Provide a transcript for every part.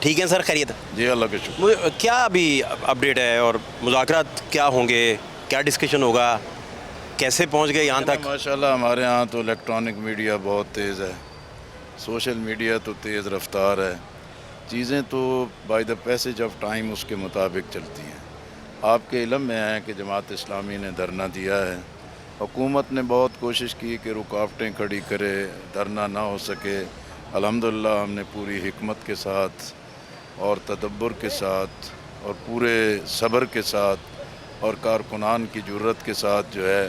ठीक है सर, खैरियत? जी अल्लाह के शुक्र। क्या अभी अपडेट है और मुज़ाकरात क्या होंगे, क्या डिस्कशन होगा, कैसे पहुंच गए यहाँ तक? माशाल्लाह हमारे यहाँ तो इलेक्ट्रॉनिक मीडिया बहुत तेज़ है, सोशल मीडिया तो तेज़ रफ्तार है, चीज़ें तो by the passage of time उसके मुताबिक चलती हैं। आपके इल्म में है कि जमात इस्लामी ने धरना दिया है, हुकूमत ने बहुत कोशिश की कि रुकावटें खड़ी करे, धरना ना हो सके। अल्हम्दुलिल्लाह हमने पूरी हिकमत के साथ और तदब्बर के साथ और पूरे सब्र के साथ और कारकुनान की जुर्रत के साथ जो है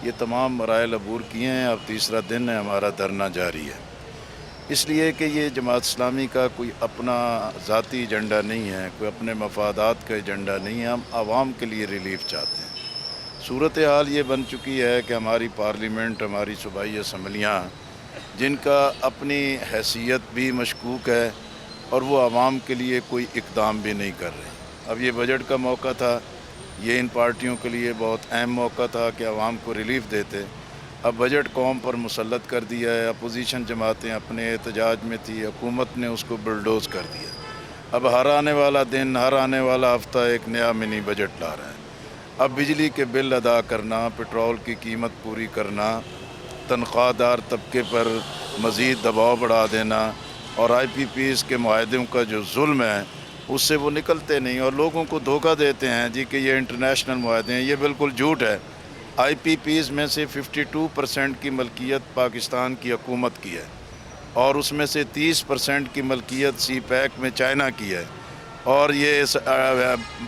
ये तमाम मराइल अबूर किए हैं। अब तीसरा दिन है, हमारा धरना जारी है, इसलिए कि ये जमात इस्लामी का कोई अपना ज़ाती एजेंडा नहीं है, कोई अपने मफादात का एजेंडा नहीं है। हम आवाम के लिए रिलीफ चाहते हैं। सूरत हाल ये बन चुकी है कि हमारी पार्लियामेंट, हमारी सूबाई असम्बलियाँ, जिनका अपनी हैसियत भी मशकूक है और वो आवाम के लिए कोई इक़दाम भी नहीं कर रहे। अब ये बजट का मौका था, ये इन पार्टियों के लिए बहुत अहम मौका था कि आवाम को रिलीफ देते। अब बजट कौम पर मुसल्लत कर दिया है, अपोजिशन जमातें अपने एहतजाज में थी, हुकूमत ने उसको बुलडोज़ कर दिया। अब हर आने वाला दिन, हर आने वाला हफ्ता एक नया मिनी बजट ला रहा है। अब बिजली के बिल अदा करना, पेट्रोल की कीमत पूरी करना, तनख्वाहदार तबके पर मज़ीद दबाव बढ़ा देना और IPPs के मुआहदों का जो जुल्म है उससे वो निकलते नहीं और लोगों को धोखा देते हैं जी कि ये इंटरनेशनल मुआहदे हैं। ये बिल्कुल झूठ है। IPPs में से 52% की मलकियत पाकिस्तान की हुकूमत की है और उसमें से 30% की मलकियत CPEC में चाइना की है और ये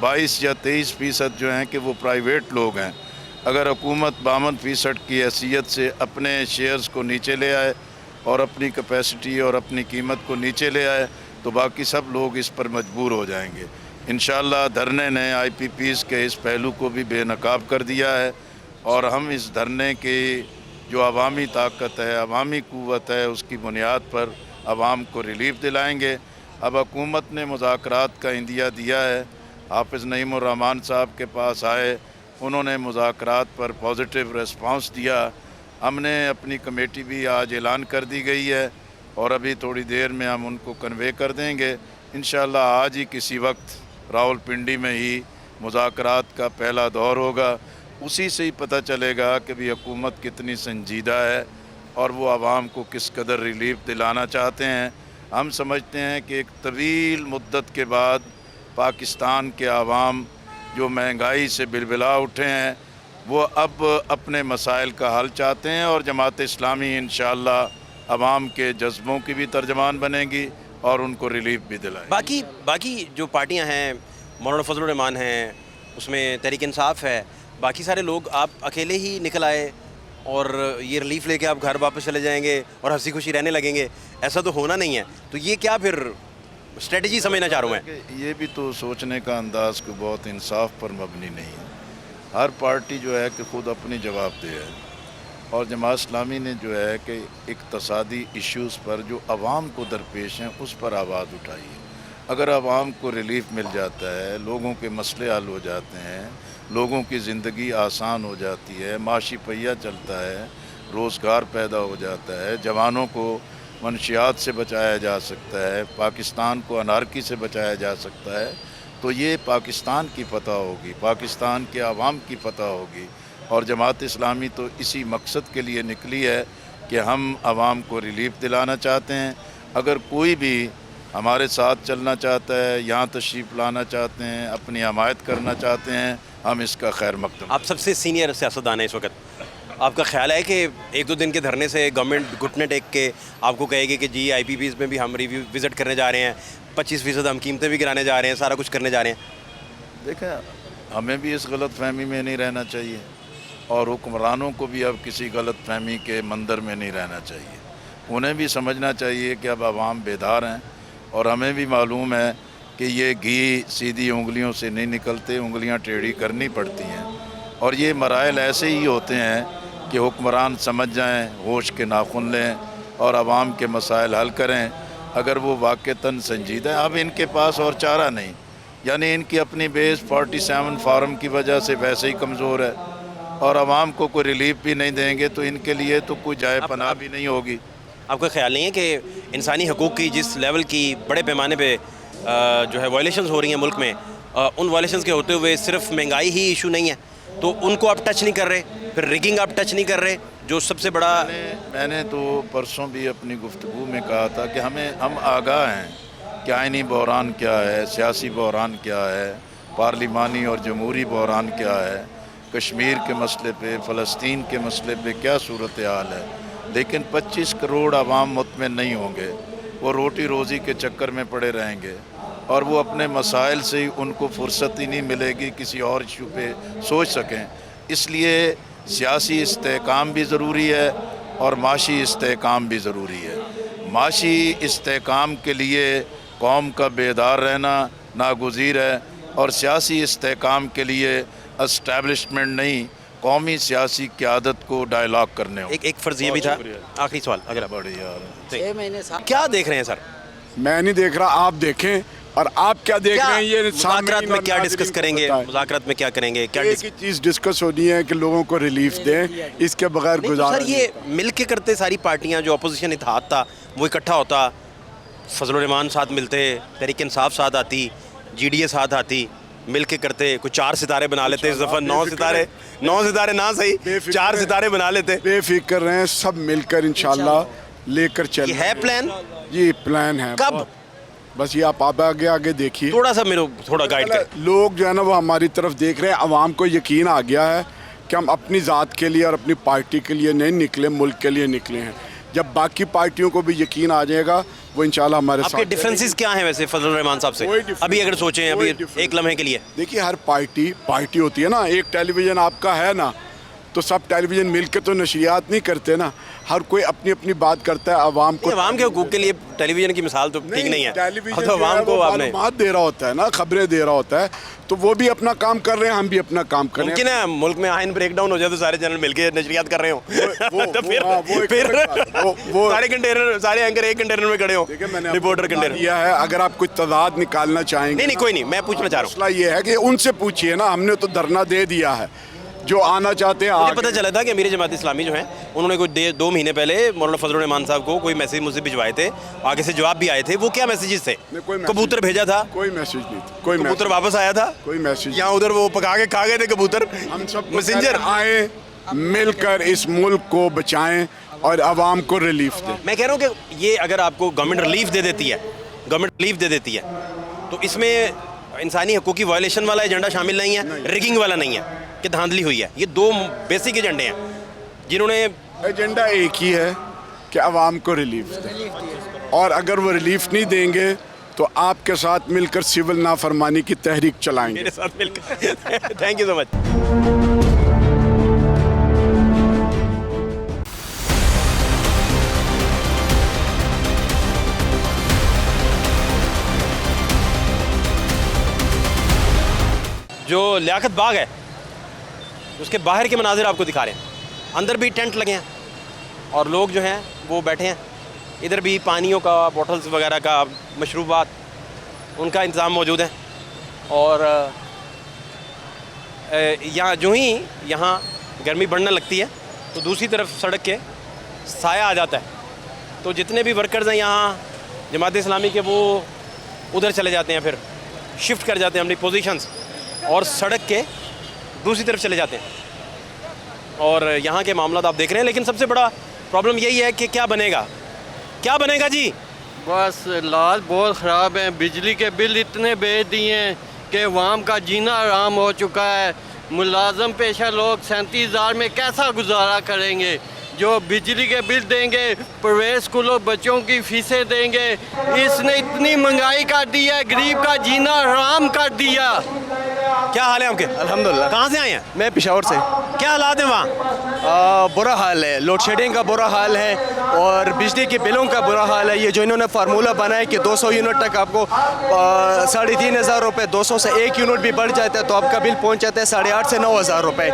22 या 23% जो हैं कि वो प्राइवेट लोग हैं। अगर हुकूमत 52% की हैसियत से अपने शेयर्स को नीचे ले आए और अपनी कैपेसिटी और अपनी कीमत को नीचे ले आए तो बाकी सब लोग इस पर मजबूर हो जाएंगे। इंशाअल्लाह धरने ने IPPs के इस पहलू को भी बेनकाब कर दिया है और हम इस धरने की जो अवामी ताकत है, अवामी क़ुव्वत है, उसकी बुनियाद पर आवाम को रिलीफ दिलाएंगे। अब हुकूमत ने मुज़ाकरात का इंदिया दिया है, हाफ़िज़ नईमुर रहमान साहब के पास आए, उन्होंने मुज़ाकरात पर पॉजिटिव रिस्पांस दिया। हमने अपनी कमेटी भी आज ऐलान कर दी गई है और अभी थोड़ी देर में हम उनको कन्वे कर देंगे। इंशाअल्लाह आज ही किसी वक्त रावलपिंडी में ही मुज़ाकरात का पहला दौर होगा। उसी से ही पता चलेगा कि भी हुकूमत कितनी संजीदा है और वो आवाम को किस कदर रिलीफ दिलाना चाहते हैं। हम समझते हैं कि एक तवील मुद्दत के बाद पाकिस्तान के आवाम जो महंगाई से बिलबिला उठे हैं वो अब अपने मसाइल का हल चाहते हैं और जमात इस्लामी इंशाअल्लाह आवाम के जज्बों की भी तर्जमान बनेगी और उनको रिलीफ भी दिलाएगी। बाकी जो पार्टियां हैं, मौलाना फजलुर रहमान हैं, उसमें तहरीक इंसाफ है, बाकी सारे लोग, आप अकेले ही निकल आए और ये रिलीफ लेके आप घर वापस चले जाएंगे और हंसी खुशी रहने लगेंगे, ऐसा तो होना नहीं है। तो ये क्या फिर स्ट्रेटजी समझना चाह रहा हूँ मैं? ये भी तो सोचने का अंदाज को बहुत इंसाफ पर मबनी नहीं है। हर पार्टी जो है कि ख़ुद अपनी जवाबदेह है और जमात इस्लामी ने जो है कि इक़्तिसादी इश्यूज़ पर जो आवाम को दरपेश हैं उस पर आवाज़ उठाई है। अगर आवाम को रिलीफ मिल जाता है, लोगों के मसले हल हो जाते हैं, लोगों की ज़िंदगी आसान हो जाती है, माशी पहिया चलता है, रोज़गार पैदा हो जाता है, जवानों को मनशियात से बचाया जा सकता है, पाकिस्तान को अनारकी से बचाया जा सकता है, तो ये पाकिस्तान की फतह होगी, पाकिस्तान के आवाम की फतह होगी। और जमात इस्लामी तो इसी मकसद के लिए निकली है कि हम आवाम को रिलीफ दिलाना चाहते हैं। अगर कोई भी हमारे साथ चलना चाहता है, यहाँ तशरीफ़ लाना चाहते हैं, अपनी हमायत करना चाहते हैं, हम इसका खैर मकदम। आप सबसे सीनियर सियासतदान हैं इस वक्त, आपका ख्याल है कि 1-2 दिन के धरने से गवर्नमेंट घुटने टेक के आपको कहेगी कि जी IPPs में भी हम रिव्यू विज़िट करने जा रहे हैं, 25% हम कीमतें भी गिराने जा रहे हैं, सारा कुछ करने जा रहे हैं? देखें, हमें भी इस गलत फहमी में नहीं रहना चाहिए और हुक्मरानों को भी अब किसी गलत फहमी के मंदर में नहीं रहना चाहिए। उन्हें भी समझना चाहिए कि अब आवाम बेदार हैं और हमें भी मालूम है कि ये घी सीधी उंगलियों से नहीं निकलते, उंगलियां टेढ़ी करनी पड़ती हैं और ये मराइल ऐसे ही होते हैं कि हुक्मरान समझ जाएं, होश के नाखुन लें और आवाम के मसाइल हल करें। अगर वो वाक़तन संजीदा है, अब इनके पास और चारा नहीं, यानी इनकी अपनी बेस 47 फार्म की वजह से वैसे ही कमज़ोर है, और आवाम को कोई रिलीफ भी नहीं देंगे तो इनके लिए तो कोई जाए पनाह भी नहीं होगी। आपका ख्याल नहीं है कि इंसानी हकूक़ की जिस लेवल की बड़े पैमाने पे जो है वायलेशंस हो रही हैं मुल्क में, उन वायलेशंस के होते हुए सिर्फ महंगाई ही इशू नहीं है, तो उनको आप टच नहीं कर रहे, फिर रिगिंग आप टच नहीं कर रहे, जो सबसे बड़ा मैंने तो परसों भी अपनी गुफ्तगू में कहा था कि हम आगाह हैं कि आइनी बहरान क्या है, सियासी बहरान क्या है, पार्लिमानी और जमहूरी बहरान क्या है, कश्मीर के मसले पे, फ़लस्तीन के मसले पे क्या सूरत हाल है। लेकिन 25 करोड़ आवाम मुतमिन नहीं होंगे, वो रोटी रोज़ी के चक्कर में पड़े रहेंगे और वो अपने मसाइल से ही उनको फुर्सत ही नहीं मिलेगी किसी और इशू पे सोच सकें। इसलिए सियासी इस्तेहकाम भी ज़रूरी है और माशी इस्तेहकाम भी ज़रूरी है। माशी इस्तेहकाम के लिए कौम का बेदार रहना नागुज़ीर है, और सियासी इस्तेहकाम के लिए एस्टैब्लिशमेंट नहीं, कौमी सियासी क़यादत को डायलॉग करने हो। एक फ़र्ज़ ये भी था, आखिरी सवाल अगर आप बढ़िया क्या देख रहे हैं सर? मैं नहीं देख रहा, आप देखें। और आप क्या देख रहे हैं? ये मुज़ाकरात में क्या डिस्कस करेंगे? मुज़ाकरात में क्या करेंगे? क्या एक ही चीज़ डिस्कस होनी है कि लोगों को रिलीफ दें, इसके बगैर गुजारा सर ये मिल के करते सारी पार्टियां, जो अपोजिशन इत्तेहाद था वो इकट्ठा होता, फजल रहमान साथ मिलते, तहरीक इंसाफ साथ आती, GDA साथ आती, मिल के करते, कुछ 4 सितारे बना लेते, इस दफ़ा 9 सितारे ना सही 4 सितारे बना लेते। बेफिक्र रहें, सब मिलकर इंशाल्लाह लेकर चले। है प्लान? ये प्लान है। कब? बस ये आप आगे देखिए, थोड़ा सा मेरे थोड़ा गाइड करें। लोग जो है ना वो हमारी तरफ देख रहे हैं, आवाम को यकीन आ गया है कि हम अपनी ज़ात के लिए और अपनी पार्टी के लिए नहीं निकले, मुल्क के लिए निकले हैं। जब बाकी पार्टियों को भी यकीन आ जाएगा, वो इंशाल्लाह हमारे साथ। आपके डिफरेंसेस क्या हैं वैसे फजल रहमान साहब से? अभी अगर सोचें, अभी एक लम्हे के लिए देखिए, हर पार्टी होती है ना, एक टेलीविज़न आपका है ना, तो सब टेलीविज़न मिलकर तो नशरियात नहीं करते ना, हर कोई अपनी अपनी बात करता है। आवाम को, आवाम के हुकूक के लिए टेलीविज़न की मिसाल तो ठीक नहीं है। टेलीविज़न तो आवाम को आपने मालूमात दे रहा होता है ना, खबरें दे रहा होता है, तो वो भी अपना काम कर रहे हैं, हम भी अपना काम कर रहे हैं। मुमकिन है मुल्क में आइन ब्रेक डाउन हो जाए तो सारे चैनल मिलके नशरियात कर रहे हो तो फिर सारे कंटेनर, सारे एंकर एक कंटेनर में खड़े हो, रिपोर्टर कंटेनर दिया है। अगर आप कोई तजाद निकालना चाहेंगे, नहीं कोई नहीं, मैं पूछना चाह रहा हूँ, मसला ये है कि उनसे पूछिए ना, हमने तो धरना दे दिया है, जो आना चाहते हैं। मुझे पता चला था कि अमीर जमात इस्लामी जो है उन्होंने कोई 2 महीने पहले मौलाना फजल रहमान साहब को कोई मैसेज मुझसे भिजवाए थे, आगे से जवाब भी आए थे। वो क्या मैसेजेस थे? कबूतर भेजा था? कोई मैसेज नहीं था। कोई कबूतर वापस आया था? कोई मैसेज यहाँ उधर वो पका के खा गए थे कबूतर। हम सब मैसेंजर आए, मिलकर इस मुल्क को बचाएं और आवाम को रिलीफ दें। मैं कह रहा हूँ कि ये अगर आपको गवर्नमेंट रिलीफ दे देती है तो इसमें इंसानी हकूक़ की वायलेशन वाला एजेंडा शामिल नहीं है, रिगिंग वाला नहीं है कि धांधली हुई है। ये 2 बेसिक एजेंडे हैं जिन्होंने, एजेंडा एक ही है कि आवाम को रिलीफ दें, और अगर वो रिलीफ नहीं देंगे तो आपके साथ मिलकर सिविल नाफरमानी की तहरीक चलाएंगे। मेरे साथ मिलकर थैंक यू सो मच। जो लियाकत बाग है उसके बाहर के मनाजिर आपको दिखा रहे हैं। अंदर भी टेंट लगे हैं और लोग जो हैं वो बैठे हैं। इधर भी पानियों का, बॉटल्स वगैरह का, मशरूबात, उनका इंतज़ाम मौजूद है। और यहाँ जो ही यहाँ गर्मी बढ़ने लगती है तो दूसरी तरफ सड़क के साया आ जाता है, तो जितने भी वर्कर्स हैं यहाँ जमात इस्लामी के, वो उधर चले जाते हैं, फिर शिफ्ट कर जाते हैं अपनी पोजीशंस और सड़क के दूसरी तरफ चले जाते हैं। और यहाँ के मामला आप देख रहे हैं, लेकिन सबसे बड़ा प्रॉब्लम यही है कि क्या बनेगा जी? बस हालात बहुत ख़राब हैं। बिजली के बिल इतने भेज दिए हैं कि अवाम का जीना आराम हो चुका है। मुलाजम पेशा लोग 37,000 में कैसा गुजारा करेंगे? जो बिजली के बिल देंगे, प्राइवेट स्कूलों बच्चों की फीसें देंगे, इसने इतनी महंगाई कर दी है, गरीब का जीना हराम कर दिया। क्या हाल है आपके? अल्हम्दुलिल्लाह। कहाँ से आए हैं? मैं पेशावर से। क्या हालात हैं वहाँ? बुरा हाल है, लोड शेडिंग का बुरा हाल है और बिजली के बिलों का बुरा हाल है। ये जो इन्होंने फार्मूला बनाया कि 200 यूनिट तक आपको 3,500 रुपये, 200 से 1 यूनिट भी बढ़ जाता है तो आपका बिल पहुँच जाता है 8,500 से 9,000 रुपये।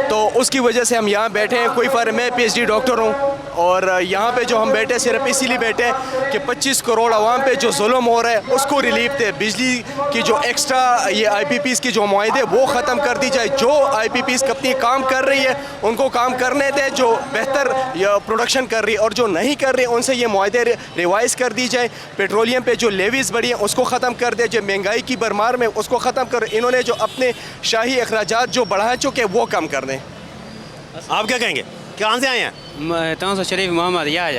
तो उसकी वजह से हम यहाँ बैठे हैं। कोई फ़र्क, मैं PhD डॉक्टर हूँ और यहाँ पे जो हम बैठे सिर्फ इसीलिए बैठे कि 25 करोड़ आवाम पे जो जुल्म हो रहा है उसको रिलीफ दे। बिजली की जो एक्स्ट्रा ये IPPs की जो मुआहदे वो ख़त्म कर दी जाए। जो IPPs अपनी काम कर रही है उनको काम करने दे, जो बेहतर प्रोडक्शन कर रही है, और जो नहीं कर रही है उनसे ये मुआहदे रिवाइज़ कर दी जाए। पेट्रोलियम पे जो लेवीज़ बढ़ी है उसको ख़त्म कर दे, जो महंगाई की भरमार में उसको ख़त्म कर। इन्होंने जो अपने शाही अखराजात जो बढ़ा चुके वो कम कर दें। आप क्या कहेंगे, कहाँ से आए हैं? तौसा शरीफ मोहम्मद या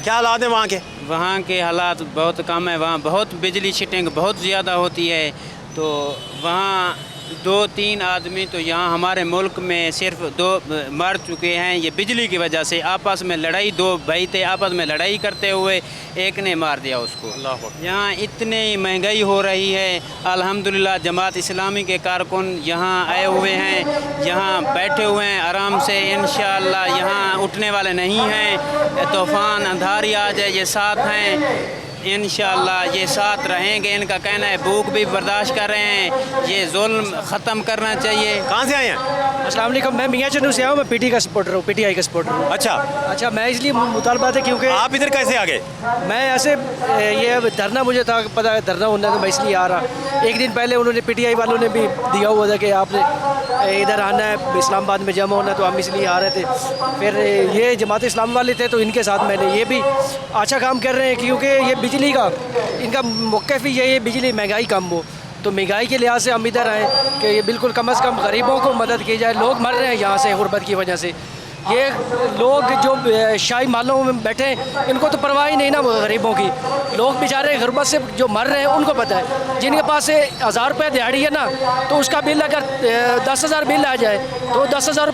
क्या हालात हैं वहाँ के? वहाँ के हालात बहुत कम है। वहाँ बहुत बिजली शिटिंग बहुत ज़्यादा होती है, तो वहाँ 2-3 आदमी तो यहाँ हमारे मुल्क में सिर्फ 2 मर चुके हैं ये बिजली की वजह से। आपस में लड़ाई, 2 भाई थे आपस में लड़ाई करते हुए एक ने मार दिया उसको। यहाँ इतनी महंगाई हो रही है। अल्हम्दुलिल्लाह जमात इस्लामी के कारकुन यहाँ आए हुए हैं, यहाँ बैठे हुए हैं आराम से। इंशाअल्लाह यहाँ उठने वाले नहीं हैं। तूफ़ान अंधारी आ जाए ये साथ हैं, इंशाअल्लाह ये साथ रहेंगे। इनका कहना है भूख भी बर्दाश्त कर रहे हैं, ये जुल्म ख़त्म करना चाहिए। कहाँ से आए हैं? अस्सलाम वालेकुम, मैं मियाँ चन्नू से आया हूँ। मैं PTI का सपोर्टर हूँ, PTI का सपोर्टर हूँ। अच्छा, मैं इसलिए मुतालबात है क्योंकि आप इधर कैसे आ गए? मैं ऐसे ये धरना मुझे था पता है धरना होना, तो मैं इसलिए आ रहा। एक दिन पहले उन्होंने PTI वालों ने भी दिया हुआ था कि आपने इधर आना है, इस्लामाबाद में जमा होना है, तो हम इसलिए आ रहे थे। फिर ये जमात इस्लाम वाले थे तो इनके साथ मैंने ये भी अच्छा काम कर रहे हैं क्योंकि ये बिजली का इनका मौक़िफ़ ही यही है, बिजली महंगाई कम हो। तो महंगाई के लिहाज से हम इधर आए कि ये बिल्कुल कम से कम गरीबों को मदद की जाए। लोग मर रहे हैं यहाँ से गुरबत की वजह से। ये लोग जो शाही मालों में बैठे हैं इनको तो परवाह ही नहीं ना गरीबों की। लोग बेचारे गुरबत से जो मर रहे हैं उनको पता है। जिनके पास 1000 रुपये दिहाड़ी है ना, तो उसका बिल अगर 10,000 बिल आ जाए तो 10,000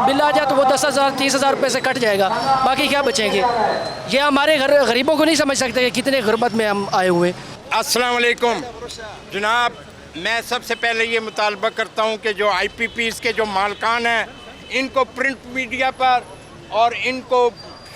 बिल आ जाए तो वो 10,000 30,000 रुपये से कट जाएगा, बाकी क्या बचेंगे। ये हमारे गरीबों को नहीं समझ सकते कि कितने गुरबत में हम आए हुए। अस्सलाम वालेकुम जनाब, मैं सबसे पहले ये मुतालबा करता हूँ कि जो IPPs के जो मालकान हैं इनको प्रिंट मीडिया पर और इनको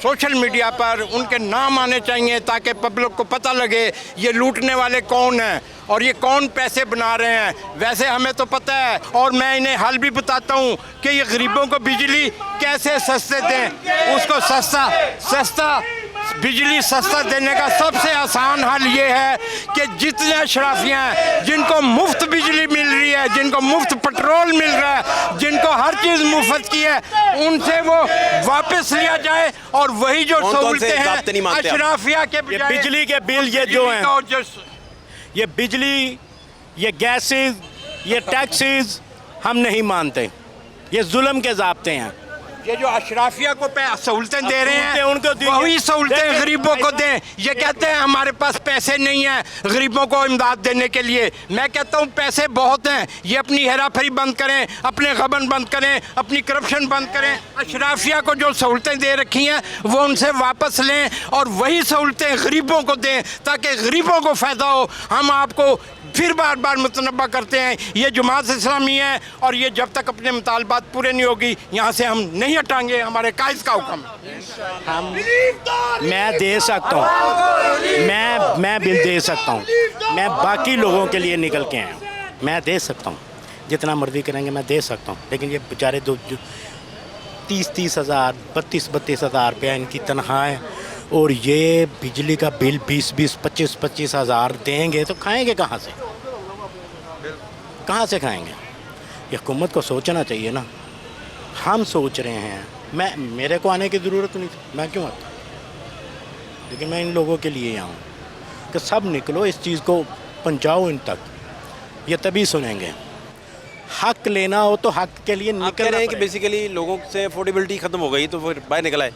सोशल मीडिया पर उनके नाम आने चाहिए ताकि पब्लिक को पता लगे ये लूटने वाले कौन हैं और ये कौन पैसे बना रहे हैं। वैसे हमें तो पता है और मैं इन्हें हल भी बताता हूँ कि ये गरीबों को बिजली कैसे सस्ते दें। उसको सस्ता बिजली सस्ता देने का सबसे आसान हल ये है कि जितने अशराफियाँ हैं जिनको मुफ्त बिजली मिल रही है, जिनको मुफ्त पेट्रोल मिल रहा है, जिनको हर चीज़ मुफ्त की है, उनसे वो वापस लिया जाए और वही जो सहूलतें हैं अशराफिया के बजाय बिजली के बिल ये जो हैं, ये बिजली, ये गैसेस, ये टैक्सेस हम नहीं मानते। ये जुल्म के ज़ाब्ते हैं। ये जो अशराफिया को सहूलतें दे रहे हैं उनको वही सहूलतें गरीबों को दें। ये कहते हैं हमारे पास पैसे नहीं हैं गरीबों को इमदाद देने के लिए। मैं कहता हूँ पैसे बहुत हैं। ये अपनी हेराफेरी बंद करें, अपने गबन बंद करें, अपनी करप्शन बंद करें। अशराफिया को जो सहूलतें दे रखी हैं वो उनसे वापस लें और वही सहूलतें गरीबों को दें ताकि गरीबों को फ़ायदा हो। हम आपको फिर बार बार मुतनब्बा करते हैं ये जमात इस्लामी है और ये जब तक अपने मुतालबात पूरे नहीं होगी यहाँ से हम नहीं हटाएंगे। हमारे कायद का हुक्म हम मैं दे सकता हूँ, मैं बिल दे सकता हूँ। मैं बाकी लोगों के लिए निकल के आया हूँ, मैं दे सकता हूँ। जितना मर्जी करेंगे मैं दे सकता हूँ। लेकिन ये बेचारे 30-30 हज़ार 32-32 हज़ार रुपया इनकी तनख्वाह है और ये बिजली का बिल 20-20 25-25 हज़ार देंगे तो खाएंगे कहाँ से? कहाँ से खाएंगे? ये हुकूमत को सोचना चाहिए ना। हम सोच रहे हैं। मेरे को आने की ज़रूरत नहीं थी, मैं क्यों आता? लेकिन मैं इन लोगों के लिए आऊँ कि सब निकलो, इस चीज़ को पहुँचाओ इन तक, ये तभी सुनेंगे। हक लेना हो तो हक के लिए निकल रहे हैं कि बेसिकली लोगों से अफोर्डेबिलिटी ख़त्म हो गई तो फिर बाहर निकल आए।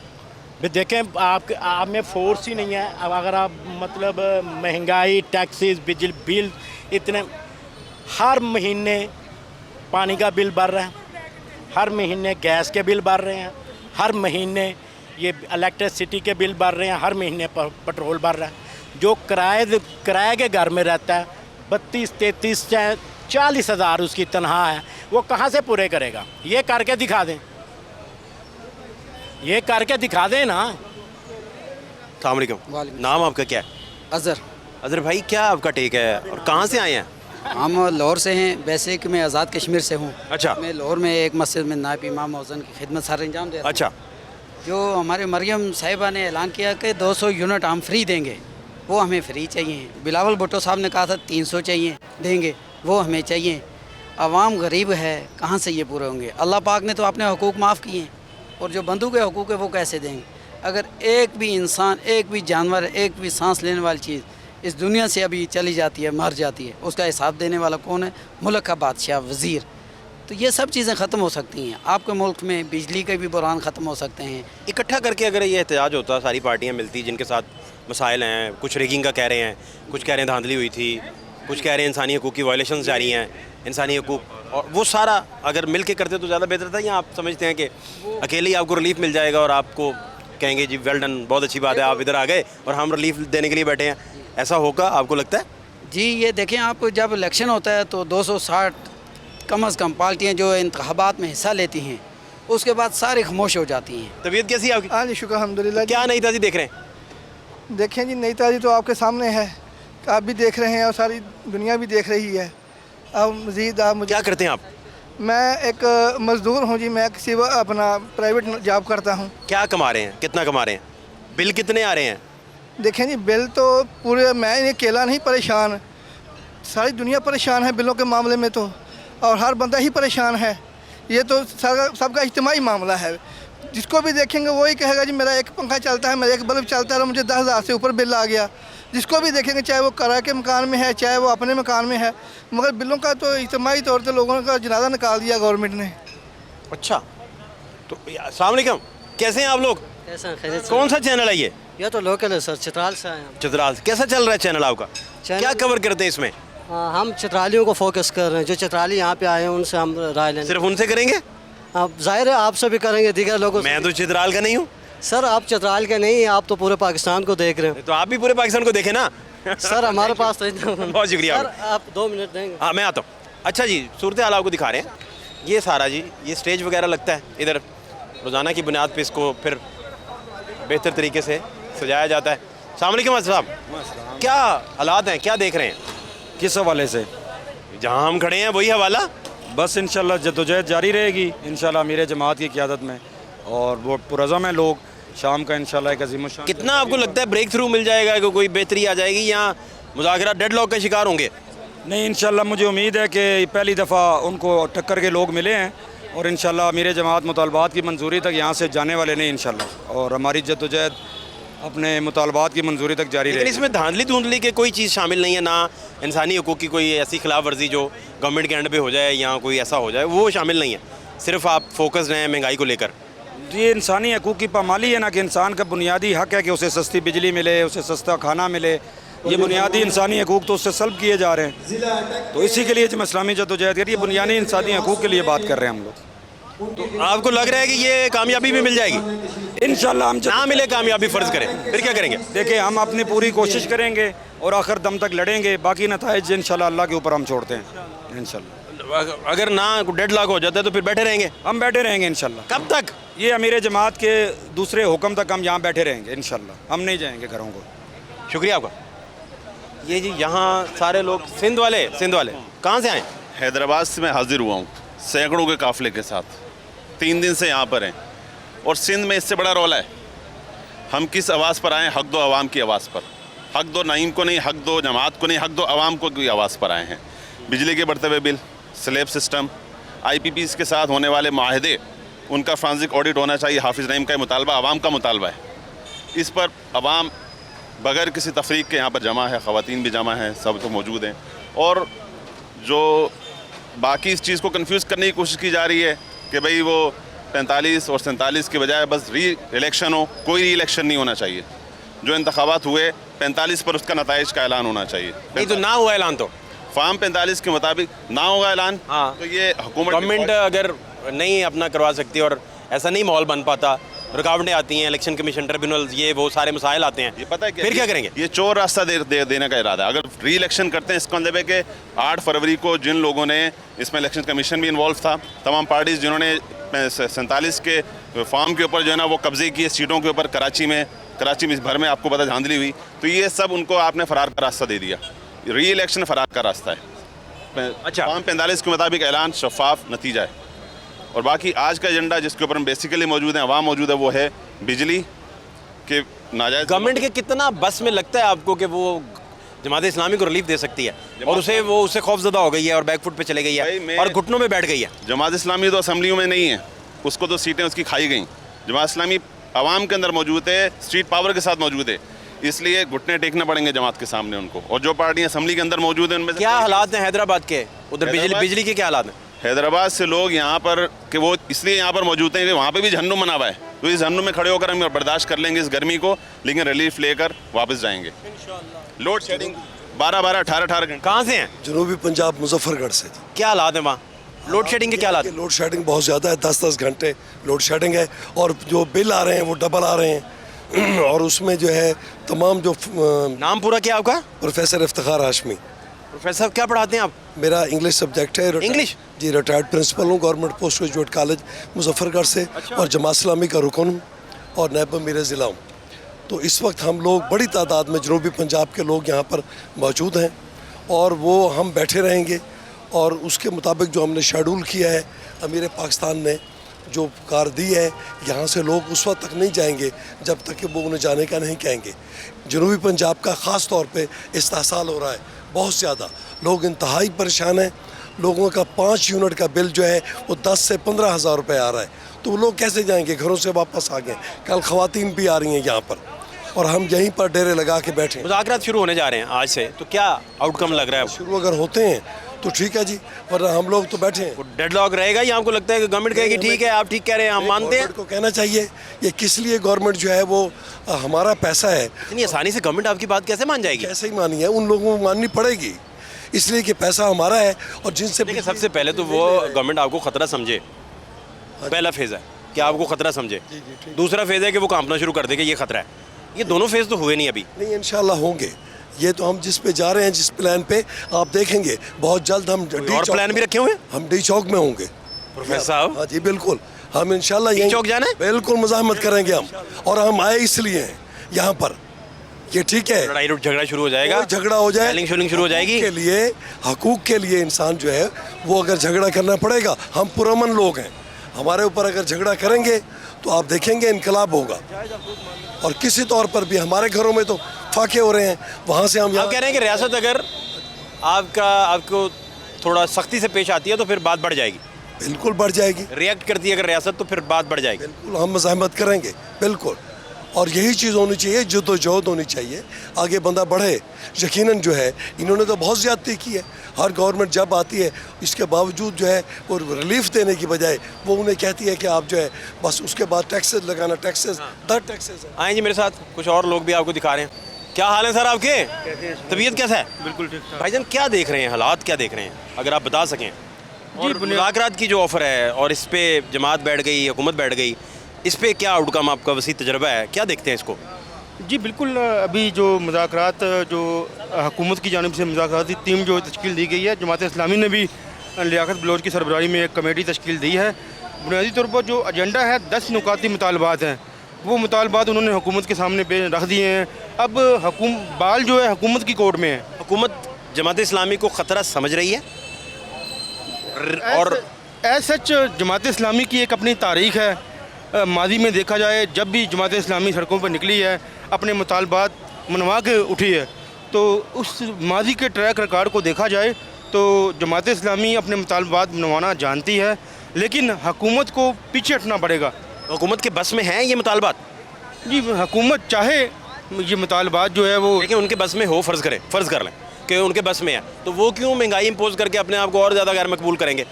देखें आप में फोर्स ही नहीं है। अब अगर आप मतलब महंगाई, टैक्सेस, बिजली बिल इतने, हर महीने पानी का बिल बढ़ रहा है, हर महीने गैस के बिल बढ़ रहे हैं, हर महीने ये इलेक्ट्रिसिटी के बिल बढ़ रहे हैं, हर महीने पेट्रोल बढ़ रहा है। जो किराए के घर में रहता है 32-33 40 हज़ार उसकी तनख्वाह है, वो कहाँ से पूरे करेगा? ये करके दिखा दें, ये करके दिखा दें ना। अस्सलाम वालेकुम, नाम आपका क्या है? अज़हर भाई, क्या आपका टेक है और कहाँ से आए हैं? हम लाहौर से हैं। वैसे कि मैं आज़ाद कश्मीर से हूँ। अच्छा। मैं लाहौर में एक मस्जिद में नायब इमाम मौज़न की खिदमत सर अंजाम दे रहा हूँ। अच्छा। जो हमारे मरियम साहिबा ने ऐलान किया कि 200 यूनिट हम फ्री देंगे, वो हमें फ्री चाहिए। बिलावल भुट्टो साहब ने कहा था 300 चाहिए देंगे, वो हमें चाहिए। आवाम गरीब है, कहाँ से ये पूरे होंगे? अल्लाह पाक ने तो अपने हुकूक माफ़ किए हैं, और जो बंदों के हुकूक है वो कैसे देंगे? अगर एक भी इंसान, एक भी जानवर, एक भी सांस लेने वाली चीज़ इस दुनिया से अभी चली जाती है, मर जाती है, उसका हिसाब देने वाला कौन है? मुल्क का बादशाह, वज़ीर। तो ये सब चीज़ें ख़त्म हो सकती हैं। आपके मुल्क में बिजली के भी बुरान ख़त्म हो सकते हैं। इकट्ठा करके अगर ये एहतजाज होता, सारी पार्टियां मिलती जिनके साथ मसाइल हैं, कुछ रेगिंग का कह रहे हैं, कुछ कह रहे हैं धांधली हुई थी, कुछ कह रहे हैं इंसानी हकूक़ की वायलेशंस जारी हैं, इंसानी हकूक़, और वो सारा अगर मिल के करते तो ज़्यादा बेहतर था। या आप समझते हैं कि अकेले ही आपको रिलीफ मिल जाएगा और आपको कहेंगे जी वेल डन, बहुत अच्छी बात है, आप इधर आ गए और हम रिलीफ देने के लिए बैठे हैं, ऐसा होगा आपको लगता है? जी, ये देखें आप, जब इलेक्शन होता है तो 260 कम अज़ कम पार्टियाँ जो इंतखाबात में हिस्सा लेती हैं, उसके बाद सारी खामोश हो जाती हैं। तबीयत कैसी है आपकी? हाँ जी, शुक्र अल्हम्दुलिल्लाह। क्या नई ताज़ी देख रहे हैं? देखें जी, नई ताज़ी तो आपके सामने है, आप भी देख रहे हैं और सारी दुनिया भी देख रही है। अब मज़ीद आप मुझे, क्या करते हैं आप? मैं एक मज़दूर हूँ जी, मैं किसी अपना प्राइवेट जॉब करता हूँ। क्या कमा रहे हैं, कितना कमा रहे हैं, बिल कितने आ रहे हैं? देखें जी, बिल तो पूरे, मैं ये अकेला नहीं परेशान, सारी दुनिया परेशान है बिलों के मामले में तो, और हर बंदा ही परेशान है। ये तो सबका इज्तिमाई मामला है। जिसको भी देखेंगे वही कहेगा जी मेरा एक पंखा चलता है, मेरा एक बल्ब चलता है और मुझे 10,000 से ऊपर बिल आ गया। जिसको भी देखेंगे, चाहे वो किराए के मकान में है, चाहे वो अपने मकान में है, मगर बिलों का तो इज्तिमाई तौर पर लोगों का जनाजा निकाल दिया गवर्नमेंट ने। अच्छा, तो अस्सलाम वालेकुम, कैसे हैं आप लोग? कैसा? कौन सा चैनल है ये? यह तो लोकल है सर, चित्राल से आए हैं। चित्राल। कैसा चल रहा है चैनल आपका? क्या कवर करते हैं इसमें? हम चित्रालियों को फोकस कर रहे हैं, जो चित्राली यहाँ पे आए हैं उनसे हम राय लेंगे। सिर्फ उनसे करेंगे? आप जाहिर है आपसे भी करेंगे, दीगर लोगों से। मैं तो चित्राल का नहीं हूँ सर, आप चित्राल के नहीं, आप तो पूरे पाकिस्तान को देख रहे हैं। तो आप भी पूरे पाकिस्तान को देखें ना। सर हमारे पास तो बहुत शुक्रिया। सर आप 2 मिनट देंगे? हाँ, मैं आता हूँ। अच्छा जी, सूरत हाल आपको दिखा रहे हैं। ये सारा जी, ये स्टेज वगैरह लगता है इधर, रोज़ाना की बुनियाद पे इसको फिर बेहतर तरीके से सजाया जाता है। अस्सलाम वालेकुम साहब, क्या हालात हैं, क्या देख रहे हैं? किस हवाले से? जहाँ हम खड़े हैं वही हवाला। बस इंशाल्लाह जद्दोजहद जारी रहेगी इंशाल्लाह अमीर जमात की क़यादत में, और वो पुरज़म है लोग। शाम का इंशाल्लाह एक अज़ीम शान। कितना आपको लगता है ब्रेक थ्रू मिल जाएगा, कि कोई बेहतरी आ जाएगी, या मुज़ाकरा डेडलॉक का शिकार होंगे? नहीं, इंशाल्लाह मुझे उम्मीद है कि पहली दफ़ा उनको टक्कर के लोग मिले हैं, और इंशाल्लाह अमीर जमात मुतालबात की मंजूरी तक यहाँ से जाने वाले नहीं इंशाल्लाह, और हमारी जद्दोजहद अपने मुतालबात की मंजूरी तक जारी रहेगी। लेकिन इसमें धांधली धुंधली के कोई चीज़ शामिल नहीं है, ना इंसानी हकूक़ की कोई ऐसी खिलाफ वर्जी जो गवर्नमेंट के एंड पे हो जाए या कोई ऐसा हो जाए, वो शामिल नहीं है। सिर्फ आप फोकस रहें महंगाई को लेकर। ये इंसानी हकूक़ की पामाली है ना, कि इंसान का बुनियादी हक़ है कि उसे सस्ती बिजली मिले, उसे सस्ता खाना मिले। ये बुनियादी इंसानी हकूक़ तो उससे सल्ब किए जा रहे हैं। तो इसी के लिए जब इस्लामी जद्दोजहद करिए, बुनियादी इंसानी हकूक़ के लिए बात कर रहे हैं हम लोग। तो आपको लग रहा है कि ये कामयाबी भी मिल जाएगी? इंशाल्लाह हम ना मिले कामयाबी फ़र्ज़ करें, फिर क्या करेंगे? देखिए, हम अपनी पूरी कोशिश करेंगे और आखिर दम तक लड़ेंगे। बाकी नताइज इंशाल्लाह अल्लाह के ऊपर हम छोड़ते हैं इंशाल्लाह। अगर ना डेडलॉक हो जाता है तो फिर बैठे रहेंगे? हम बैठे रहेंगे इंशाल्लाह। कब तक? ये अमीर जमात के दूसरे हुक्म तक हम यहाँ बैठे रहेंगे इंशाल्लाह, हम नहीं जाएंगे घरों को। शुक्रिया आपका। ये जी, यहाँ सारे लोग सिंध वाले कहाँ से आए? हैदराबाद से मैं हाजिर हुआ हूँ सैकड़ों के काफ़िले के साथ, 3 दिन से यहाँ पर हैं। और सिंध में इससे बड़ा रौला है। हम किस आवाज़ पर आए? हक दो आवाम की आवाज़ पर। हक दो नईम को नहीं, हक दो जमात को नहीं, हक दो आवाम को की आवाज़ पर आए हैं। बिजली के बढ़ते हुए बिल, स्लैब सिस्टम, IPPs के साथ होने वाले माहदे, उनका फ्रांसिक ऑडिट होना चाहिए। हाफिज़ नईम का मुतालबा आवाम का मुतालबा है। इस पर आवाम बगैर किसी तफरीक के यहाँ पर जमा है, ख़वातीन भी जमा हैं, सब तो मौजूद हैं। और जो बाकी इस चीज़ को कंफ्यूज करने की कोशिश की जा रही है कि भाई वो 45 और 47 के बजाय बस री इलेक्शन हो। कोई री इलेक्शन नहीं होना चाहिए। जो इंतखाबात हुए 45 पर, उसका नताइज का ऐलान होना चाहिए। नहीं तो ना हुआ ऐलान, तो फार्म 45 के मुताबिक ना होगा ऐलान। हाँ, तो ये हुकूमत गवर्नमेंट अगर नहीं अपना करवा सकती और ऐसा नहीं माहौल बन पाता, रुकावटें आती हैं, इलेक्शन कमीशन, ट्रिब्यूनल, ये वो सारे मसाइल आते हैं, ये पता है फिर क्या करेंगे? ये चोर रास्ता देने का इरादा है। अगर री इलेक्शन करते हैं, इसका मतलब है कि 8 फरवरी को जिन लोगों ने इसमें, इलेक्शन कमीशन भी इन्वॉल्व था, तमाम पार्टीज जिन्होंने 47 के फॉर्म के ऊपर जो है ना वो कब्जे किए सीटों के ऊपर, कराची में इस भर में आपको पता धांधली हुई, तो ये सब उनको आपने फरार का रास्ता दे दिया। री इलेक्शन फरार का रास्ता है। अच्छा, फॉर्म 45 के मुताबिक ऐलान शफाफ नतीजा है। और बाकी आज का एजेंडा जिसके ऊपर हम बेसिकली मौजूद हैं, अवाम मौजूद है, वो है बिजली के नाजायज़ गवर्नमेंट के कितना बस में लगता है आपको कि वो जमात इस्लामी को रिलीफ दे सकती है, और उससे खौफजदा हो गई है और बैकफुट पे चले गई है और घुटनों में बैठ गई है। जमात इस्लामी तो असम्बलियों में नहीं है, उसको तो सीटें उसकी खाई गई। जमात इस्लामी आवाम के अंदर मौजूद है, स्ट्रीट पावर के साथ मौजूद है, इसलिए घुटने टेकने पड़ेंगे जमात के सामने उनको। और जो पार्टियां असम्बली के अंदर मौजूद हैं उनमें क्या हालात हैं हैदराबाद के? उधर बिजली के क्या हालात हैं? हैदराबाद से लोग यहाँ पर कि वो इसलिए यहाँ पर मौजूद हैं कि वहाँ पे भी जहन्नुम बना हुआ है, तो इस जहन्नुम में खड़े होकर हम बर्दाश्त कर लेंगे इस गर्मी को, लेकिन रिलीफ लेकर वापस जाएंगे। लोड शेडिंग 12-12, 18-18 घंटे। कहाँ से हैं? जनूबी पंजाब मुजफ्फरगढ़ से। क्या हालात हैं वहाँ? लोड शेडिंग के क्या हालात? लोड शेडिंग बहुत ज़्यादा है, 10-10 घंटे लोड शेडिंग है, और जो बिल आ रहे हैं वो डबल आ रहे हैं। और उसमें जो है तमाम जो नाम पूरा क्या आपका? प्रोफेसर इफ्तिखार हाशमी। प्रोफेसर क्या पढ़ाते हैं आप? मेरा इंग्लिश सब्जेक्ट है। इंग्लिश? जी, रिटायर्ड प्रिंसिपल हूँ government post graduate college Muzaffargarh से। और जमात इस्लामी का रुकन हूँ और नायब अमीर ज़िला हूँ। तो इस वक्त हम लोग बड़ी तादाद में जनूबी पंजाब के लोग यहाँ पर मौजूद हैं, और वो हम बैठे रहेंगे, और उसके मुताबिक जो हमने शेड्यूल किया है अमीर पाकिस्तान ने जो कार दी है, यहाँ से लोग उस वक्त तक नहीं जाएंगे जब तक कि वो उन्हें जाने का नहीं कहेंगे। जनूबी पंजाब का ख़ास तौर पे इस्तेहसाल हो रहा है, बहुत ज़्यादा लोग इंतहाई परेशान हैं। लोगों का 5 यूनिट का बिल जो है वो 10 से 15 हज़ार रुपये आ रहा है, तो वो लोग कैसे जाएंगे? घरों से वापस आ गए। कल ख़वातीन भी आ रही हैं यहाँ पर, और हम यहीं पर डेरे लगा के बैठे। मुज़ाकरात शुरू होने जा रहे हैं आज से, तो क्या आउटकम लग रहा है? शुरू अगर होते हैं तो ठीक है जी, वरना हम लोग तो बैठे हैं। डेडलॉक रहेगा या आपको लगता है कि गवर्नमेंट कहेगी ठीक है आप ठीक कह रहे हैं हम मानते हैं? को कहना चाहिए ये किस लिए गवर्नमेंट जो है वो हमारा पैसा है। इतनी आसानी से गवर्नमेंट आपकी बात कैसे मान जाएगी? कैसे ही मानी है, उन लोगों को माननी पड़ेगी, इसलिए कि पैसा हमारा है। और जिनसे देखिए सबसे पहले तो वो गवर्नमेंट आपको खतरा समझे, पहला फेज़ है कि आपको खतरा समझे। दूसरा फेज़ है कि वो कांपना शुरू कर दे कि ये खतरा है। ये दोनों फेज़ तो हुए नहीं अभी। नहीं, इंशाल्लाह होंगे। ये तो हम जिस पे जा रहे हैं, जिस प्लान पे आप देखेंगे बहुत जल्द हम और प्लान भी रखे हुए हैं। हम डी चौक में होंगे प्रोफेसर साहब। हाँ जी बिल्कुल, हम इंशाल्लाह डी चौक जाना है, बिल्कुल मुज़ाहमत करेंगे हम, और हम आए इसलिए हैं यहाँ पर। ये ठीक है, लड़ाई झगड़ा शुरू हो जाएगा, झगड़ा हो जाए, शेलिंग शुरू हो जाएगी के लिए, हकूक के लिए इंसान जो है वो अगर झगड़ा करना पड़ेगा। हम पुरअमन लोग हैं, हमारे ऊपर अगर झगड़ा करेंगे तो आप देखेंगे इनकलाब होगा। और किसी तौर पर भी हमारे घरों में तो फाके हो रहे हैं, वहाँ से हम आप कह रहे हैं कि रियासत अगर आपको थोड़ा सख्ती से पेश आती है तो फिर बात बढ़ जाएगी। बिल्कुल बढ़ जाएगी, रिएक्ट करती है अगर रियासत तो फिर बात बढ़ जाएगी। बिल्कुल हम मज़ाहमत करेंगे, बिल्कुल। और यही चीज़ होनी चाहिए, जद्दोजहद होनी चाहिए, आगे बंदा बढ़े। यकीनन जो है इन्होंने तो बहुत ज़्यादती की है। हर गवर्नमेंट जब आती है इसके बावजूद जो है वो रिलीफ देने की बजाय वो उन्हें कहती है कि आप जो है बस उसके बाद टैक्सेस लगाना, टैक्सेस दर टैक्सेस। आए जी मेरे साथ कुछ और लोग भी आपको दिखा रहे हैं। क्या हाल है सर आपके? तबीयत कैसा है? बिल्कुल ठीक ठाक। भाईजान क्या देख रहे हैं, हालात क्या देख रहे हैं, अगर आप बता सकें? और मुज़ाकरात की जो ऑफ़र है और इस पर जमात बैठ गई, हुकूमत बैठ गई, इस पर क्या आउटकम आपका वसी तजर्बा है, क्या देखते हैं इसको? जी बिल्कुल, अभी जो मुज़ाकरात जो हुकूमत की जानिब से मुज़ाकराती टीम जो तश्कील दी गई है, जमात इस्लामी ने भी लियाकत बलोच की सरबराही में एक कमेटी तश्कील दी है। बुनियादी तौर पर जो एजेंडा है 10 नुकाती मुतालबात हैं, वो मुतालबात उन्होंने हुकूमत के सामने पे रख दिए हैं। अब बाल जो है हुकूमत की कोर्ट में है। हुकूमत जमात इस्लामी को ख़तरा समझ रही है, और एज सच जमात इस्लामी की एक अपनी तारीख़ है। माजी में देखा जाए जब भी जमात इस्लामी सड़कों पर निकली है, अपने मुतालबात मनवा के उठी है, तो उस माजी के ट्रैक रिकॉर्ड को देखा जाए तो जमात इस्लामी अपने मुतालबात मनवाना जानती है, लेकिन हुकूमत को पीछे हटना पड़ेगा। हुकूमत के बस में है ये मुतालबात? जी हुकूमत चाहे ये मुतालबात जो है वो, लेकिन उनके बस में हो, फ़र्ज़ कर लें कि उनके बस में है, तो वो क्यों महंगाई इम्पोज करके अपने आप को और ज़्यादा गैर मकबूल करेंगे?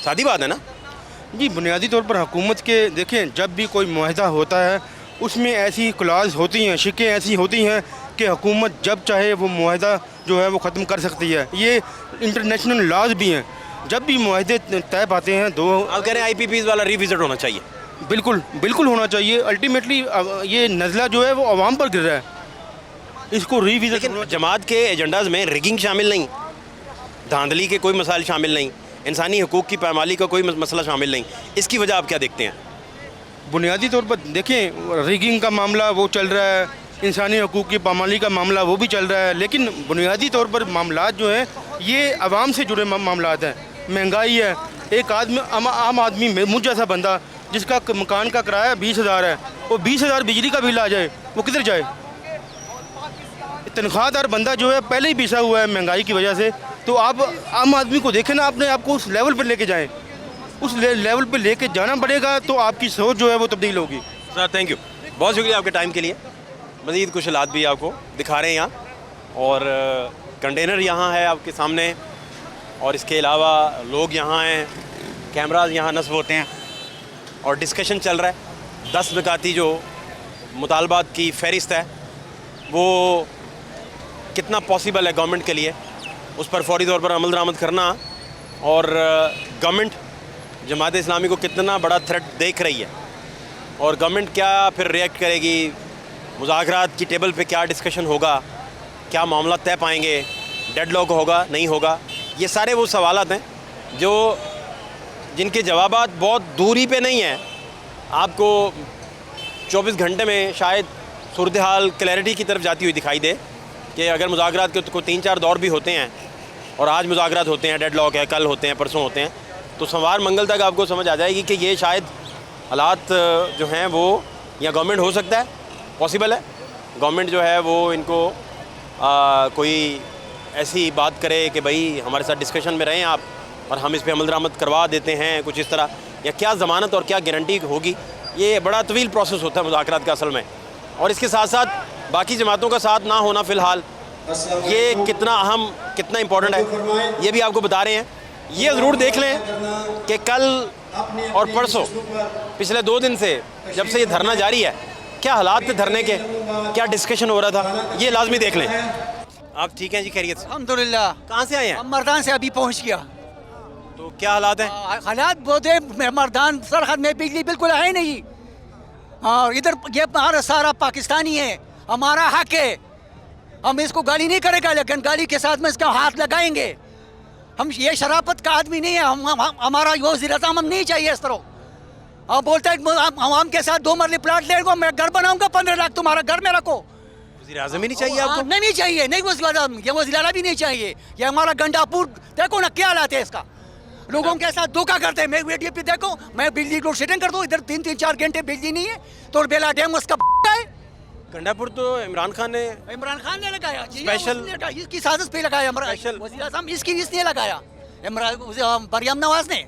सादी बात है ना। जी बुनियादी तौर पर हुकूमत के देखें, जब भी कोई मुआहदा होता है उसमें ऐसी क्लास होती हैं, शिकें ऐसी होती हैं कि हुकूमत जब चाहे वो मुआहदा जो है वो ख़त्म कर सकती है। ये इंटरनेशनल लॉज भी हैं, जब भी मुआहदे तय पाते हैं दो। आप कह रहे हैं IPPs वाला रिविज़िट होना चाहिए? बिल्कुल बिल्कुल होना चाहिए। अल्टीमेटली ये नज़ला जो है वो आवाम पर गिर रहा है, इसको रिविज़िट। लेकिन जमात के एजेंडाज़ में रिगिंग शामिल नहीं, धांधली के कोई मसाइल शामिल नहीं, इंसानी हकूक़ की पामाली का कोई मसला शामिल नहीं। इसकी वजह आप क्या देखते हैं? बुनियादी तौर पर देखें, रिगिंग का मामला वो चल रहा है, इंसानी हकूक़ की पामाली का मामला वो भी चल रहा है, लेकिन बुनियादी तौर पर मामलात जो हैं ये आवाम से जुड़े मामलात हैं। महंगाई है, एक आम आदमी मुझ जैसा बंदा जिसका मकान का किराया 20,000 है, वो 20,000 बिजली का बिल आ जाए, वो किधर जाए? तनख्वाहदार बंदा जो है पहले ही पिसा हुआ है महंगाई की वजह से। तो आप आम आदमी को देखें ना, अपने आप को उस लेवल पर लेके जाएं, उस लेवल पर लेके जाना पड़ेगा, तो आपकी सोच जो है वो तब्दील होगी। सर थैंक यू, बहुत शुक्रिया आपके टाइम के लिए। मज़ीद कुछ हालात भी आपको दिखा रहे हैं यहाँ, और कंटेनर यहाँ है आपके सामने, और इसके अलावा लोग यहाँ हैं, कैमराज यहाँ नस्ब होते हैं और डिस्कशन चल रहा है। 10 निकाती जो मुतालबात की फ़हरिस्त है वो कितना पॉसिबल है गवर्नमेंट के लिए, उस पर फौरी तौर पर अमल दरामद करना, और गवर्नमेंट जमात इस्लामी को कितना बड़ा थ्रेट देख रही है, और गवर्नमेंट क्या फिर रिएक्ट करेगी, मुज़ाकरात की टेबल पे क्या डिस्कशन होगा, क्या मामला तय पाएंगे, डेडलॉक होगा नहीं होगा, ये सारे वो सवालात हैं जो जिनके जवाबात बहुत दूरी पे नहीं हैं। आपको 24 घंटे में शायद सूरत हाल क्लैरिटी की तरफ जाती हुई दिखाई दे कि अगर मुज़ाकरात के को 3-4 दौर भी होते हैं, और आज मुज़ाकरात होते हैं, डेडलॉक है, कल होते हैं, परसों होते हैं, तो सोमवार मंगल तक आपको समझ आ जाएगी कि ये शायद हालात जो हैं वो या गवर्नमेंट हो सकता है, पॉसिबल है गवर्नमेंट जो है वो इनको कोई ऐसी बात करे कि भाई हमारे साथ डिस्कशन में रहें आप, और हम इस पर अमल दरामद करवा देते हैं कुछ इस तरह, या क्या ज़मानत और क्या गारंटी होगी। ये बड़ा तवील प्रोसेस होता है मुज़ाकरात का असल में, और इसके साथ साथ बाकी जमातों का साथ ना होना फ़िलहाल ये कितना अहम, कितना इम्पोर्टेंट है, ये भी आपको बता रहे हैं। ये ज़रूर देख लें कि कल और परसों पिछले 2 दिन से जब से ये धरना जारी है, क्या हालात थे धरने के, क्या डिस्कशन हो रहा था, ये लाजमी देख लें। आप ठीक हैं जी, खैरियत से? अल्हम्दुलिल्लाह। कहाँ से आए हैं? हम मर्दान से अभी पहुँच गया। तो क्या हालात हैं? हालात बहुत है, मर्दान सरहद में बिजली बिल्कुल है नहीं, और इधर ये हमारा सारा पाकिस्तानी है, हमारा हक है, हम इसको गाली नहीं करेगा, लेकिन गाली के साथ में इसका हाथ लगाएंगे। हम ये शराफत का आदमी नहीं है, हमारा वज़ीर आज़म हम नहीं चाहिए इस तरह। आप बोलते हैं आवाम के साथ 2 मरले प्लाट ले लो, मैं घर बनाऊंगा 15 लाख तुम्हारा घर में रखो। वज़ीर आज़म ही नहीं चाहिए आपको? नहीं चाहिए, नहीं वज़ीर आज़म, ये वज़ीर आला भी नहीं चाहिए। ये हमारा गंडापुर देखो ना क्या हालात है इसका, लोगों के साथ धोखा करते हैं। मैं वीडियो पे देखो, मैं बिजली लोड शेडिंग कर दूँ, इधर 3-4 घंटे बिजली नहीं है, तो बेला डैम उसका है। गंडापुर तो इमरान खान ने लगाया, स्पेशल इसकी साजिश पे लगाया, वज़ीर आज़म इसने लगाया, मरियम नवाज ने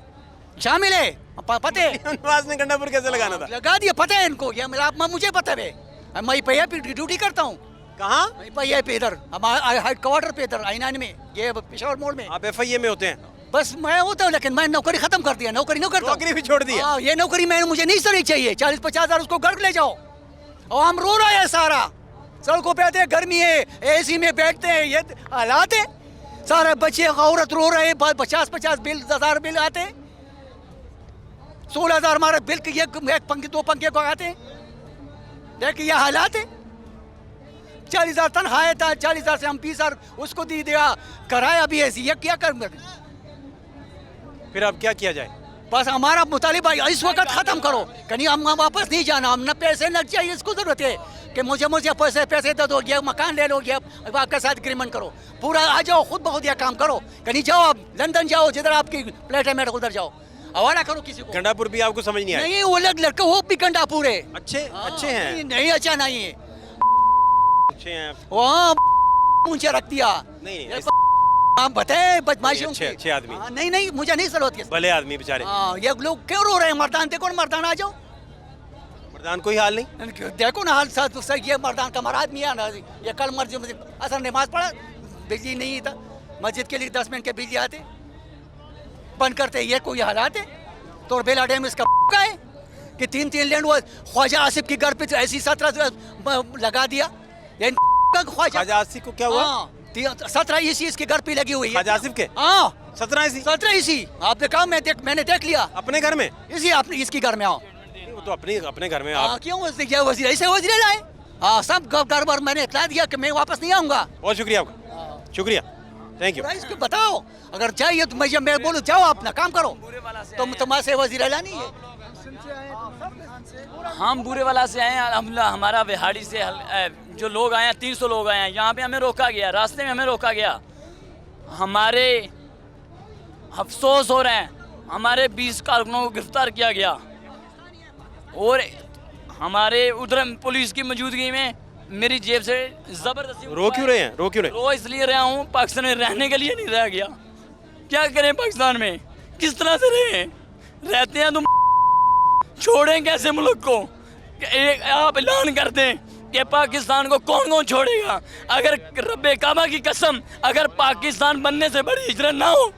शामिल है, पता है नवाज ने गंडापुर कैसे लगाना था? लगा दिया, पता है इनको, ये मुझे पता है, मैं पहिया पे ड्यूटी करता हूँ। कहाँ? पहिया पे इधर हेडक्वार्टर पे इधर आइनान में, ये पेशावर मोड़ में। आप FIA में होते हैं? बस मैं होता हूँ, लेकिन मैं नौकरी खत्म कर दिया, नौकरी नहीं करता, नौकरी भी छोड़ दी है। ये नौकरी मुझे नहीं सही चाहिए, 40-50 हज़ार उसको घर ले जाओ, और हम रो रहे हैं सारा, सड़कों पे आते हैं, गर्मी है, AC में बैठते हैं, ये हालात है, सारे बच्चे औरत रो रहे हैं, 50-50 बिल 10,000 बिल आते हैं, 16,000 हमारे बिल के एक पंखे 2 पंखे को आते हैं। देखिए ये हालात है, 40,000 तनख्वाह है, 40,000 से हम 20,000 उसको दे दिया, कराया भी ऐसी, ये क्या कर, फिर अब क्या किया जाए? बस हमारा मुतालिबा इस वक्त ख़त्म करो, कहीं हम वापस नहीं जाना, हम न पैसे न चाहिए, इसको ज़रूरत है कि मुझे पैसे दे दो, ये मकान ले लो, ये आपके साथ एग्रीमेंट करो, पूरा आ जाओ, खुद बहुत यह काम करो, कहीं जाओ, आप लंदन जाओ, जिधर आपकी फ्लैट है मेरे उधर जाओ, हवाला करो किसी को। गंडापुर भी आपको समझ नहीं आया? नहीं, वो लड़के वो भी गंडापुर है, अच्छे हैं? नहीं अच्छा नहीं है, अच्छे हैं, वहाँ ऊंचे रख दिया, नहीं आप बताए बदमाशियों अच्छे आदमी। नहीं मुझे नहीं जरूरत है, भले आदमी बेचारे। ये लोग क्यों रो रहे हैं? मर्दान देखो ना, मर्दान आ जाओ, मर्दान कोई हाल नहीं, देखो ना हाल साथ, ये मर्दान का मरा आदमी है ना, ये कल मस्जिद असर नमाज पढ़ा, बिजली नहीं था, मस्जिद के लिए 10 मिनट के बिजली आते बंद करते, ये कोई हालात है? तो बेला डैम इसका है कि 3 लैंड वो ख्वाजा आसिफ के घर पे ऐसी 17 लगा दिया, ख्वाजा आसिफ को क्या हुआ? 17 इसी इसके घर पे लगी हुई है, ख्वाजा आसिफ के? हाँ 17 इसी आपने कहा, मैंने देख लिया अपने घर में, इसी अपने इसके घर में। आओ वो तो अपने घर में आप क्यों वजीर ऐसे वजीर लाए? हाँ सब घर बार मैंने इतला दिया कि मैं वापस नहीं आऊँगा। बहुत शुक्रिया आपका, शुक्रिया, थैंक यू। इसको बताओ, अगर चाहिए तो मैं बोलूँ जाओ अपना काम करो, तुम तुम्हारे से वजीर अला नहीं है। हम बुरे वाला से आए हैं, अल्हम्दुलिल्लाह हमारा बिहाड़ी से जो लोग आए हैं 300 लोग आए हैं, यहाँ पे हमें रोका गया, रास्ते में हमें रोका गया, हमारे अफसोस हो रहे हैं, हमारे 20 कारकुनों को गिरफ्तार किया गया, और हमारे उधर पुलिस की मौजूदगी में मेरी जेब से ज़बरदस्ती रो क्यों रहे हैं, रो क्यों रहे? रो इसलिए रहा हूँ, पाकिस्तान में रहने के लिए नहीं रह गया। क्या करें पाकिस्तान में, किस तरह से रहें? रहते हैं तुम, छोड़ें कैसे मुल्क को? एक आप ऐलान कर दें कि पाकिस्तान को कौन कौन छोड़ेगा? अगर रब्बे काबा की कसम, अगर पाकिस्तान बनने से बड़ी हिजरत ना हो,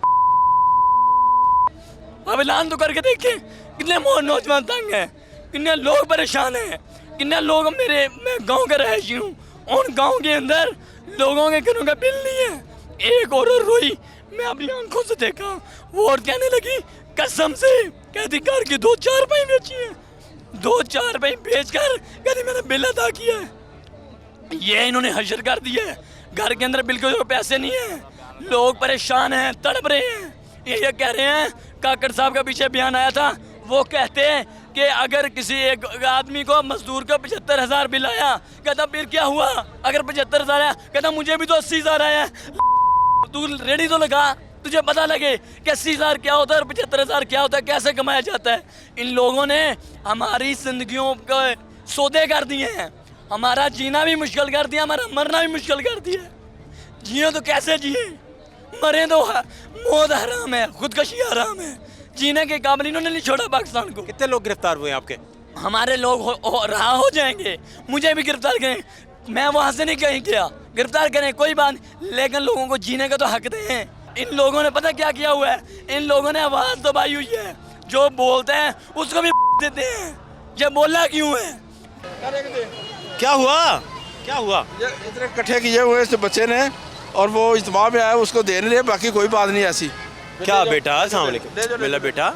अब ऐलान तो करके देखें। कितने नौजवान तंग हैं, कितने लोग परेशान हैं, कितने लोग मैं गांव का रहायशी हूँ, उन गांव के अंदर लोगों के घरों का बिल नहीं है। एक औरत रोई, मैं अपनी आंखों से देखा, वो औरत कहने लगी कसम से, कहती घर की 2-4 पाई बेची है, 2-4 पाई बेचकर कहती मैंने बिल अदा किया है। ये इन्होंने हशर कर दिया है, घर के अंदर बिल के पैसे नहीं है, लोग परेशान हैं, तड़प रहे हैं। ये कह रहे हैं, काकड़ साहब का पीछे बयान आया था, वो कहते हैं कि अगर किसी एक आदमी को, मजदूर को 75,000 बिल आया, कहता फिर क्या हुआ? अगर 75,000 आया, कहता मुझे भी तो 80,000 आया। तू रेडी तो लगा, तुझे पता लगे कि 80,000 क्या होता है और 75,000 क्या होता है, कैसे कमाया जाता है। इन लोगों ने हमारी जिंदगियों को सौदे कर दिए हैं, हमारा जीना भी मुश्किल कर दिया, हमारा मरना भी मुश्किल कर दिया। जिए तो कैसे जिए, मरे तो मौत हराम है, खुदकशी हराम है, जीने के काबिल इन्होंने नहीं छोड़ा पाकिस्तान को। कितने लोग गिरफ्तार हुए आपके? हमारे लोग रहा हो जाएंगे, मुझे भी गिरफ्तार करें, मैं वहाँ से नहीं कहीं गया, गिरफ्तार करें कोई बात, लेकिन लोगों को जीने का तो हक दें। इन लोगों ने पता क्या किया हुआ है, इन लोगों ने आवाज़ दबाई हुई है, जो बोलते हैं उसको भी देते हैं। ये बोलना क्यों है? क्या हुआ, क्या हुआ? इतने इकट्ठे किए हुए इस बच्चे ने, और वो इज्तिमा में आया, उसको दे नहीं रहे, बाकी कोई बात नहीं ऐसी। क्या बेटा, अस्सलाम वालेकुम। मेरा बेटा,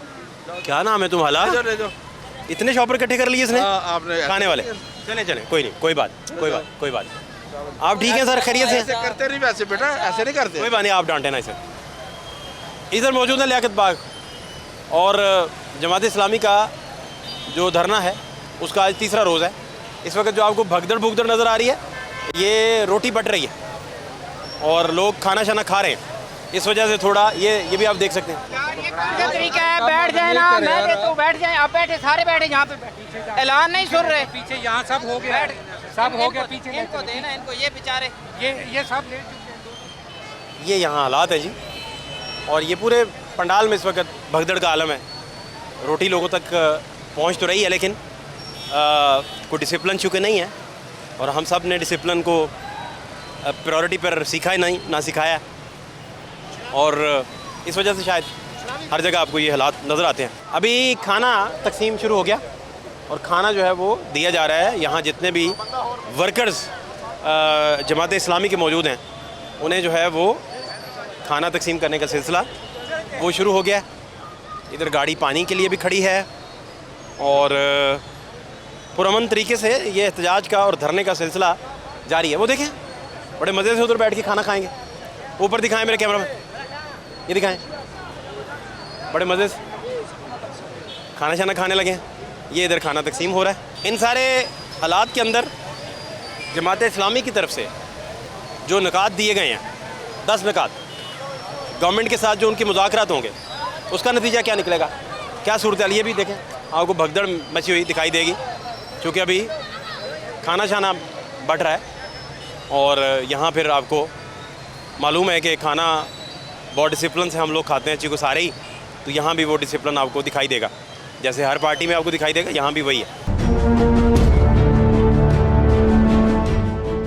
क्या नाम है तुम्हारा? इतने शॉपर इकट्ठे कर लिए इसने? आपने खाने वाले? चले चले, कोई नहीं, कोई बात, कोई बात, कोई बात। आप ठीक हैं सर, खैरियत से? ऐसे करते नहीं वैसे बेटा, ऐसे नहीं करते। कोई बात नहीं, आप डांटे ना इसे। इधर मौजूद है लियाकत बाग, और जमात इस्लामी का जो धरना है उसका आज तीसरा रोज़ है। इस वक्त जो आपको भगदड़ भुगदड़ नज़र आ रही है, ये रोटी बट रही है और लोग खाना शाना खा रहे हैं, इस वजह से थोड़ा ये भी आप देख सकते हैं। तरीका है, बैठ जाए ना, मैं देता हूँ, बैठ जाए, आप बैठे, सारे बैठे यहाँ पे, ऐलान नहीं सुन रहे, पीछे यहाँ सब हो गया, सब हो गया, पीछे इनको देना, इनको ये बेचारे ये सब ले चुके। ये यहाँ हालात है जी, और ये पूरे पंडाल में इस वक्त भगदड़ का आलम है। रोटी लोगों तक पहुँच तो रही है, लेकिन कोई डिसिप्लिन चूँकि नहीं है, और हम सब ने डिसिप्लिन को प्रायोरिटी पर सीखा ही नहीं, ना सिखाया, और इस वजह से शायद हर जगह आपको ये हालात नज़र आते हैं। अभी खाना तकसीम शुरू हो गया, और खाना जो है वो दिया जा रहा है। यहाँ जितने भी वर्कर्स जमात इस्लामी के मौजूद हैं, उन्हें जो है वो खाना तकसीम करने का सिलसिला वो शुरू हो गया। इधर गाड़ी पानी के लिए भी खड़ी है, और पुरअमन तरीके से ये एहतजाज का और धरने का सिलसिला जारी है। वो देखें, बड़े मज़े से उधर बैठ के खाना खाएंगे। ऊपर दिखाएं मेरे कैमरा में, ये दिखाएं, बड़े मज़े से खाना शाना खाने लगे हैं। ये इधर खाना तकसीम हो रहा है। इन सारे हालात के अंदर जमात इस्लामी की तरफ से जो निकात दिए गए हैं, 10 निकात गवर्नमेंट के साथ जो उनके मुज़ाकरात होंगे, उसका नतीजा क्या निकलेगा, क्या सूरत हाल, ये भी देखें। आपको भगदड़ मची हुई दिखाई देगी, क्योंकि अभी खाना शाना बट रहा है, और यहाँ फिर आपको मालूम है कि खाना बहुत डिसिप्लिन से हम लोग खाते हैं, चूँकि सारे ही, तो यहाँ भी वो डिसिप्लिन आपको दिखाई देगा, जैसे हर पार्टी में आपको दिखाई देगा, यहाँ भी वही है।